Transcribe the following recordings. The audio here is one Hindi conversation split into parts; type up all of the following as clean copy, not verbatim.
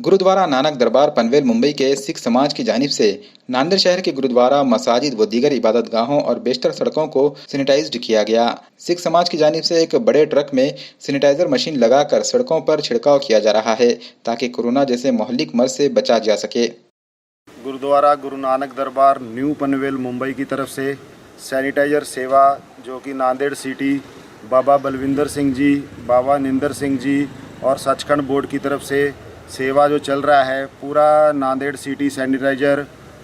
गुरुद्वारा नानक दरबार पनवेल मुंबई के सिख समाज की जानिब से नांदेड़ शहर के गुरुद्वारा, मसाजिद व दीगर इबादतगाहों और बेशतर सड़कों को सैनिटाइज्ड किया गया। सिख समाज की जानिब से एक बड़े ट्रक में सैनिटाइजर मशीन लगाकर सड़कों पर छिड़काव किया जा रहा है ताकि कोरोना जैसे मोहल्लिक मर्ज से बचा जा सके। गुरुद्वारा गुरु नानक दरबार न्यू पनवेल मुंबई की तरफ से सैनिटाइजर सेवा जो कि नांदेड़ सिटी बाबा बलविंदर सिंह जी, बाबा निंदर सिंह जी और सचखंड बोर्ड की तरफ से सेवा जो चल रहा है, पूरा नांदेड़ सिटी सैनिटाइजर,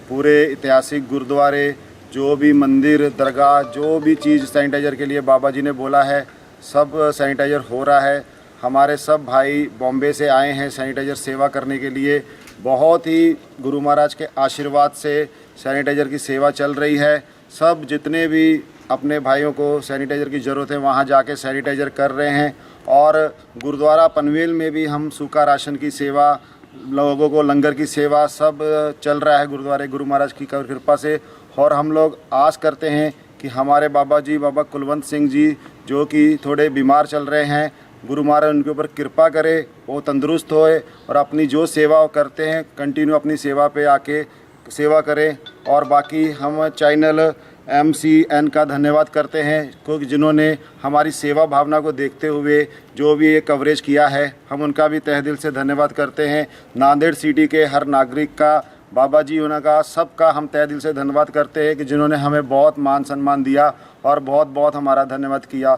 पूरे ऐतिहासिक गुरुद्वारे, जो भी मंदिर, दरगाह, जो भी चीज़ सैनिटाइजर के लिए बाबा जी ने बोला है, सब सैनिटाइजर हो रहा है। हमारे सब भाई बॉम्बे से आए हैं सैनिटाइजर सेवा करने के लिए। बहुत ही गुरु महाराज के आशीर्वाद से सैनिटाइजर की सेवा चल रही है। सब जितने भी अपने भाइयों को सैनिटाइज़र की ज़रूरत है वहाँ जाके सैनिटाइज़र कर रहे हैं। और गुरुद्वारा पनवेल में भी हम सूखा राशन की सेवा, लोगों को लंगर की सेवा सब चल रहा है गुरुद्वारे गुरु महाराज की कृपा से। और हम लोग आस करते हैं कि हमारे बाबा जी, बाबा कुलवंत सिंह जी, जो कि थोड़े बीमार चल रहे हैं, गुरु महाराज उनके ऊपर कृपा करे, वो तंदुरुस्त होए और अपनी जो सेवा करते हैं कंटिन्यू अपनी सेवा पे आके सेवा करें। और बाकी हम चैनल MCN का धन्यवाद करते हैं क्योंकि जिन्होंने हमारी सेवा भावना को देखते हुए जो भी ये कवरेज किया है, हम उनका भी तहे दिल से धन्यवाद करते हैं। नांदेड़ सिटी के हर नागरिक का, बाबा जी उनका, सबका हम तहे दिल से धन्यवाद करते हैं कि जिन्होंने हमें बहुत मान सम्मान दिया और बहुत बहुत हमारा धन्यवाद किया।